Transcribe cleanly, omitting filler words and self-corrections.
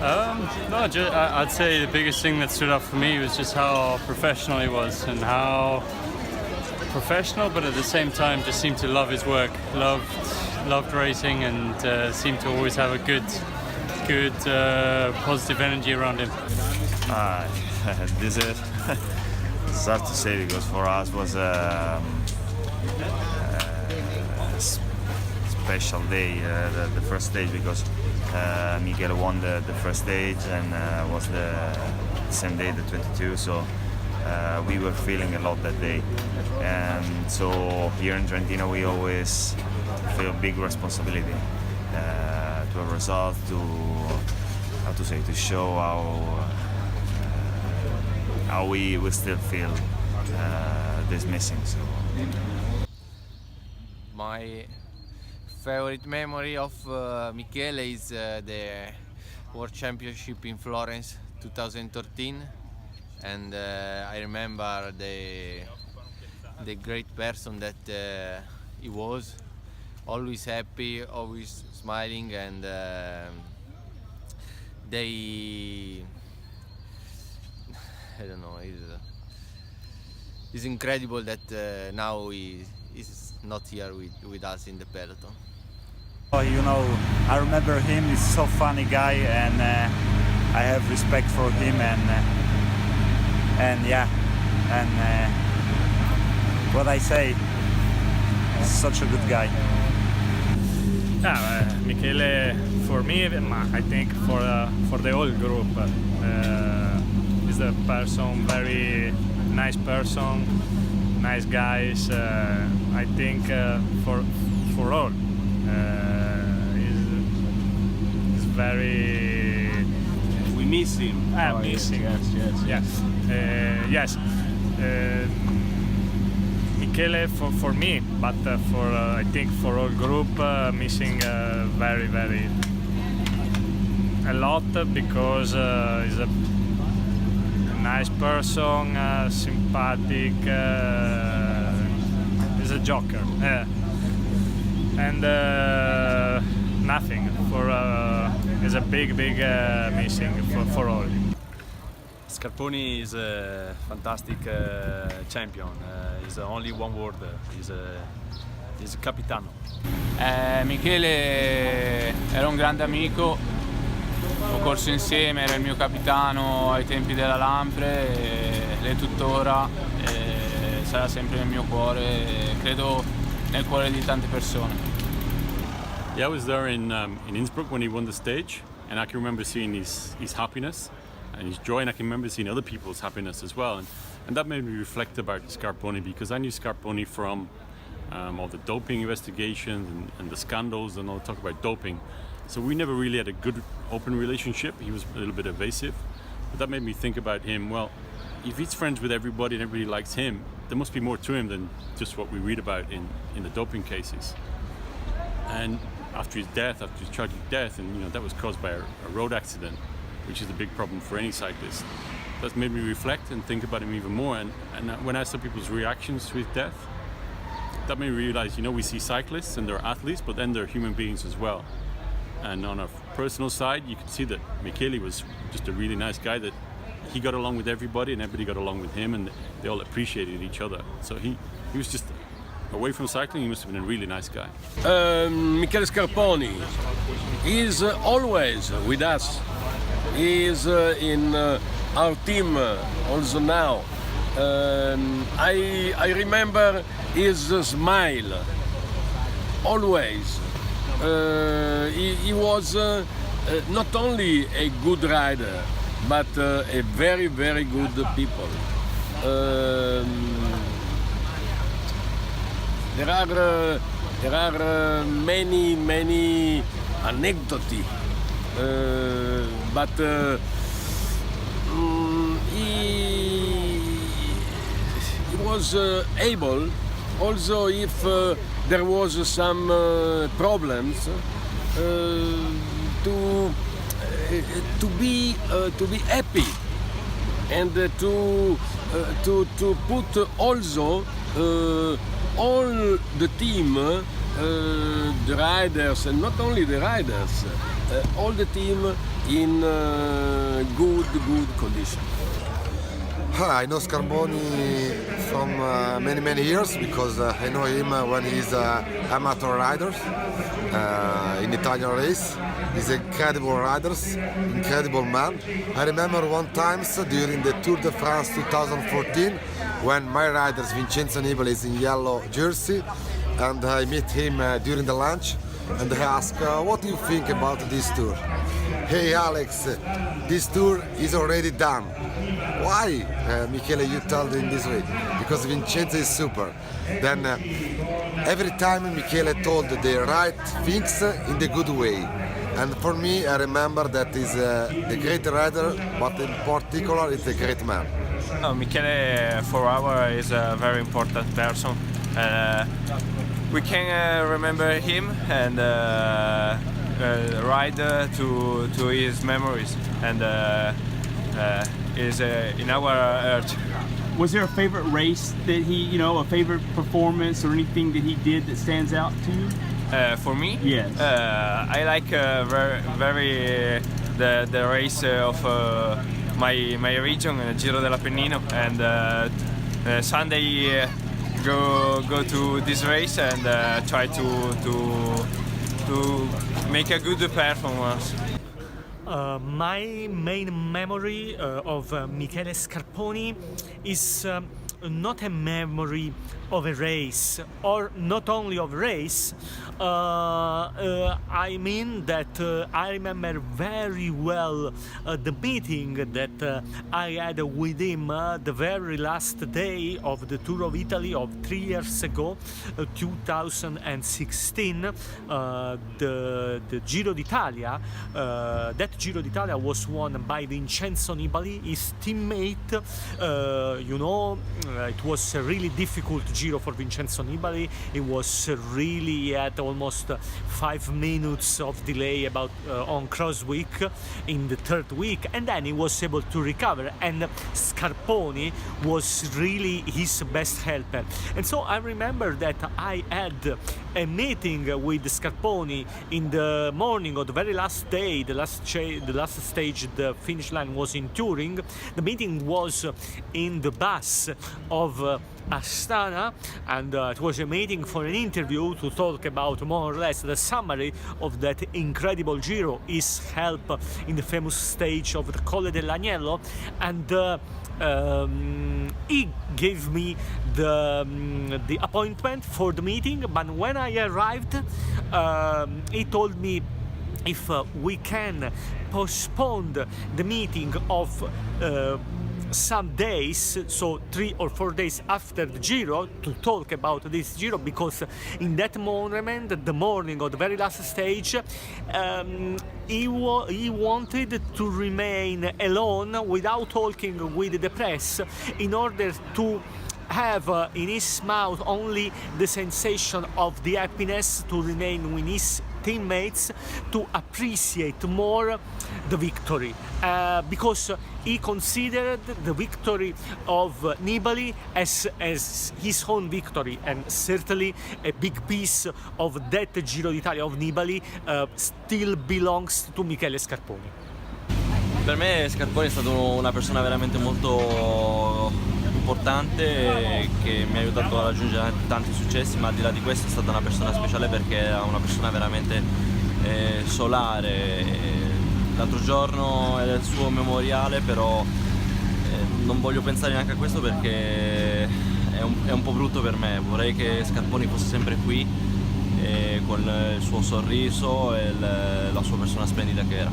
No, I'd say the biggest thing that stood out for me was just how professional he was, and how professional, but at the same time just seemed to love his work, loved racing, and seemed to always have a good positive energy around him. This is it's hard to say, because for us was a special day, the first stage, because Michele won the first stage, and was the same day, the 22, so we were feeling a lot that day. And so here in Trentino we always feel big responsibility to a result, to show how we still feel this missing. So my favorite memory of Michele is the World Championship in Florence 2013, and I remember the great person that he was, always happy, always smiling, and I don't know, it's incredible that now he is not here with us in the peloton. You know, I remember him. He's so funny guy, and I have respect for him, and yeah, and what I say, he's such a good guy. Yeah, Michele, for me, I think for the whole group, is a person, very nice person, nice guys. I think for all, is very. We miss him. Missing. Yes. Michele for me, but I think for all group, missing very a lot, because he's a nice person, sympathetic, he's a joker, and nothing is a big missing for all. Scarponi is a fantastic champion. He's only one word. He's capitano. Michele era un grande amico, ho corso insieme, era il mio capitano ai tempi della Lampre, e tuttora, sarà sempre nel mio cuore, credo nel cuore di tante persone. Yeah, I was there in Innsbruck when he won the stage, and I can remember seeing his happiness and his joy, and I can remember seeing other people's happiness as well, and that made me reflect about Scarponi, because I knew Scarponi from all the doping investigations and the scandals and all the talk about doping. So we never really had a good open relationship. He was a little bit evasive, but that made me think about him. Well, if he's friends with everybody and everybody likes him, there must be more to him than just what we read about in the doping cases. And after his tragic death, and that was caused by a road accident, which is a big problem for any cyclist. That's made me reflect and think about him even more. And when I saw people's reactions to his death, that made me realize, we see cyclists and they're athletes, but then they're human beings as well. And on a personal side, you could see that Michele was just a really nice guy, that he got along with everybody and everybody got along with him, and they all appreciated each other. So he was just, away from cycling, he must have been a really nice guy. Michele Scarponi is always with us. He is in our team also now. I remember his smile, always. He was not only a good rider, but a very good people. There are many anecdotes, but he was able, also if there was some problems, to be happy, and to put also all the team, the riders, and not only the riders, all the team in good condition. I know Scarponi from many years because I know him when he's amateur rider in Italian race. He's an incredible rider, incredible man. I remember one time during the Tour de France 2014 when my rider Vincenzo Nibali is in yellow jersey, and I met him during the lunch and I asked, what do you think about this tour? Hey Alex, this tour is already done. Why, Michele, you told in this way? Because Vincenzo is super. Then every time Michele told the right things in the good way. And for me, I remember that is the great rider, but in particular, it's a great man. Michele, for our, is a very important person. We can remember him and ride to his memories, and is in our earth. Was there a favorite race that he, a favorite performance or anything that he did that stands out to you? For me? Yes. I like very the race of my region, Giro dell'Appennino, and Sunday go to this race and try to make a good performance. My main memory of Michele Scarponi is not a memory of a race, or not only of race. I mean that I remember very well the meeting that I had with him the very last day of the Tour of Italy of 3 years ago, 2016, the Giro d'Italia. That Giro d'Italia was won by Vincenzo Nibali, his teammate. It was a really difficult Giro for Vincenzo Nibali. It was really at almost 5 minutes of delay on cross week in the 3rd week, and then he was able to recover, and Scarponi was really his best helper. And so I remember that I had a meeting with Scarponi in the morning of the very last day, the last stage, the finish line was in Turin. The meeting was in the bus of Astana, and it was a meeting for an interview to talk about more or less the summary of that incredible Giro, his help in the famous stage of the Colle dell'Agnello, and he gave me the appointment for the meeting. But when I arrived, he told me if we can postpone the meeting of some days, so 3 or 4 days after the Giro, to talk about this Giro, because in that moment, the morning of the very last stage, he wanted to remain alone without talking with the press, in order to have in his mouth only the sensation of the happiness to remain with his teammates, to appreciate more the victory, because he considered the victory of Nibali as his own victory, and certainly a big piece of that Giro d'Italia of Nibali still belongs to Michele Scarponi. Per me Scarponi è stato una persona veramente molto importante, che mi ha aiutato a raggiungere tanti successi, ma al di là di questo è stata una persona speciale perché era una persona veramente solare. L'altro giorno era il suo memoriale, però non voglio pensare neanche a questo perché è un po' brutto per me. Vorrei che Scarponi fosse sempre qui con il suo sorriso e la sua persona splendida che era.